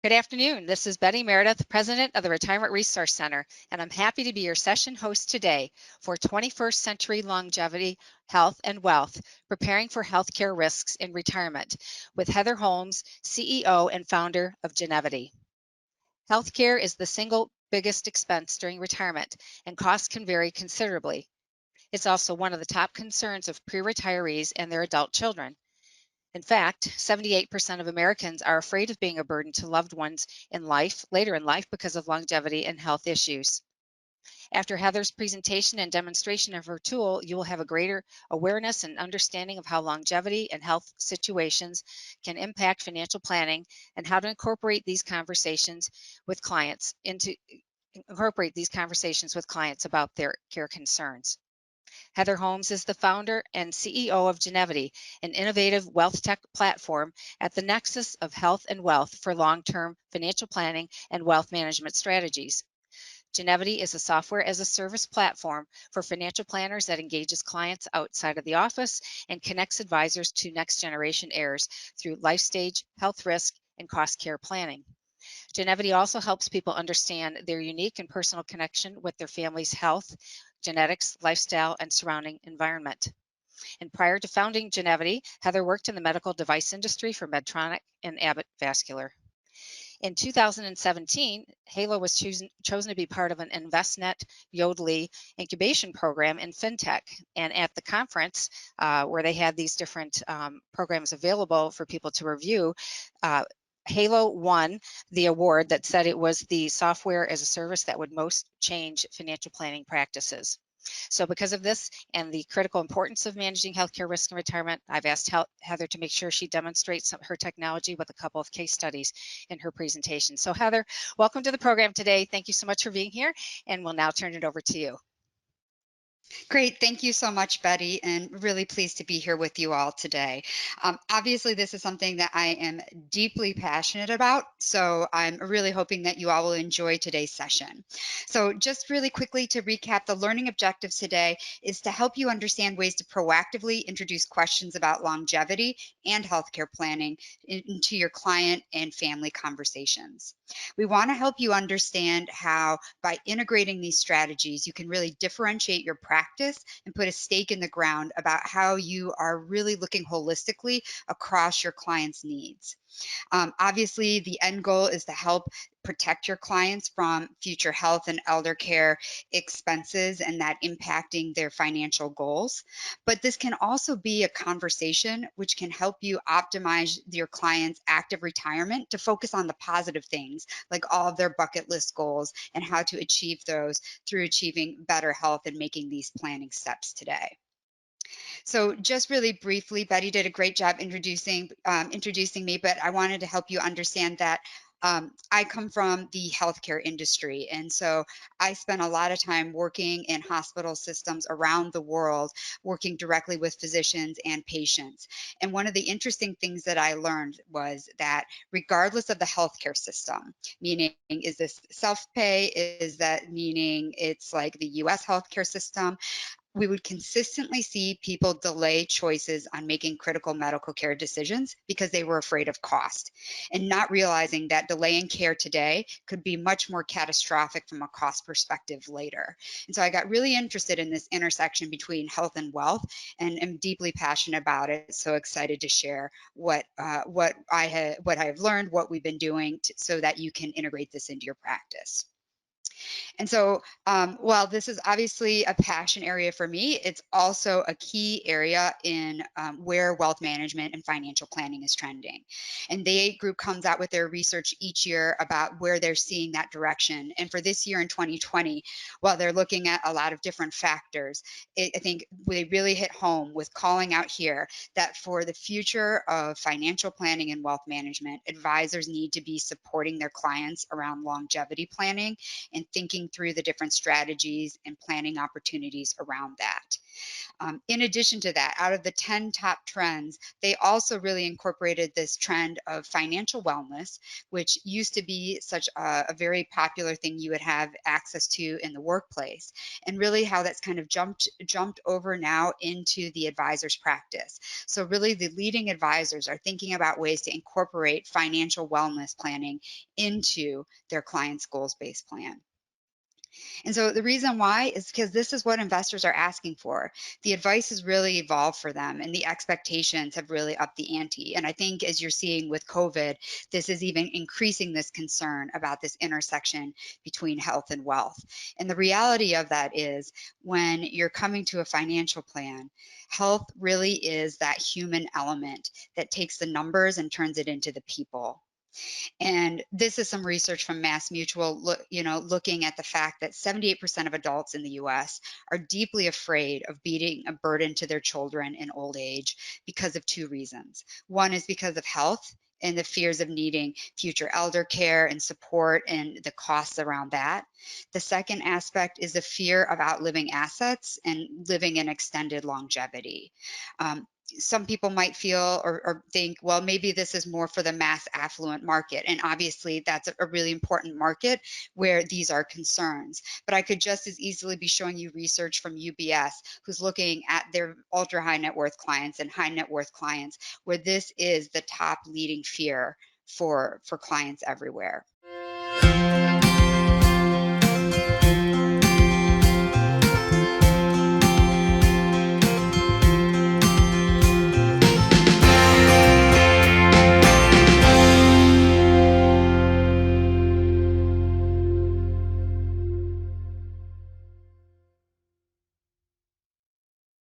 Good afternoon. This is Betty Meredith, President of the Retirement Resource Center, and I'm happy to be your session host today for 21st Century Longevity, Health, and Wealth, Preparing for Healthcare Risks in Retirement with Heather Holmes, CEO and founder of Genevity. Healthcare is the single biggest expense during retirement, and costs can vary considerably. It's also one of the top concerns of pre-retirees and their adult children. In fact, 78% of Americans are afraid of being a burden to loved ones later in life because of longevity and health issues. After Heather's presentation and demonstration of her tool, you will have a greater awareness and understanding of how longevity and health situations can impact financial planning and how to incorporate these conversations with clients about their care concerns. Heather Holmes is the founder and CEO of Genevity, an innovative wealth tech platform at the nexus of health and wealth for long-term financial planning and wealth management strategies. Genevity is a software as a service platform for financial planners that engages clients outside of the office and connects advisors to next generation heirs through life stage, health risk, and cost care planning. Genevity also helps people understand their unique and personal connection with their family's health, genetics, lifestyle, and surrounding environment. And prior to founding Genevity, Heather worked in the medical device industry for Medtronic and Abbott Vascular. In 2017, Halo was chosen to be part of an InvestNet Yodlee incubation program in FinTech. And at the conference, where they had these different programs available for people to review, Halo won the award that said it was the software as a service that would most change financial planning practices. So because of this and the critical importance of managing healthcare risk in retirement, I've asked Heather to make sure she demonstrates her technology with a couple of case studies in her presentation. So Heather, welcome to the program today. Thank you so much for being here, and we'll now turn it over to you. Great. Thank you so much, Betty, and really pleased to be here with you all today. Obviously, this is something that I am deeply passionate about, so I'm really hoping that you all will enjoy today's session. So just really quickly to recap, the learning objectives today is to help you understand ways to proactively introduce questions about longevity and healthcare planning into your client and family conversations. We want to help you understand how, by integrating these strategies, you can really differentiate your practice and put a stake in the ground about how you are really looking holistically across your clients' needs. Obviously, the end goal is to help protect your clients from future health and elder care expenses and that impacting their financial goals. But this can also be a conversation which can help you optimize your clients' active retirement to focus on the positive things, like all of their bucket list goals and how to achieve those through achieving better health and making these planning steps today. So just really briefly, Betty did a great job introducing me, but I wanted to help you understand that I come from the healthcare industry. And so I spent a lot of time working in hospital systems around the world, working directly with physicians and patients. And one of the interesting things that I learned was that regardless of the healthcare system, meaning is this self-pay, is that meaning it's like the US healthcare system, we would consistently see people delay choices on making critical medical care decisions because they were afraid of cost and not realizing that delaying care today could be much more catastrophic from a cost perspective later. And so I got really interested in this intersection between health and wealth and am deeply passionate about it. So excited to share what I have learned, what we've been doing so that you can integrate this into your practice. And so, while this is obviously a passion area for me, it's also a key area in where wealth management and financial planning is trending. And the 8 Group comes out with their research each year about where they're seeing that direction. And for this year in 2020, while they're looking at a lot of different factors, I think they really hit home with calling out here that for the future of financial planning and wealth management, advisors need to be supporting their clients around longevity planning and thinking through the different strategies and planning opportunities around that. In addition to that, out of the 10 top trends, they also really incorporated this trend of financial wellness, which used to be such a very popular thing you would have access to in the workplace, and really how that's kind of jumped over now into the advisor's practice. So really the leading advisors are thinking about ways to incorporate financial wellness planning into their client's goals-based plan. And so the reason why is because this is what investors are asking for. The advice has really evolved for them and the expectations have really upped the ante. And I think as you're seeing with COVID, this is even increasing this concern about this intersection between health and wealth. And the reality of that is when you're coming to a financial plan, health really is that human element that takes the numbers and turns it into the people. And this is some research from Mass Mutual, looking at the fact that 78% of adults in the US are deeply afraid of being a burden to their children in old age because of two reasons. One is because of health and the fears of needing future elder care and support and the costs around that. The second aspect is the fear of outliving assets and living in extended longevity. Um, some people might feel or think, well, maybe this is more for the mass affluent market. And obviously, that's a really important market where these are concerns. But I could just as easily be showing you research from UBS, who's looking at their ultra high net worth clients and high net worth clients, where this is the top leading fear for clients everywhere.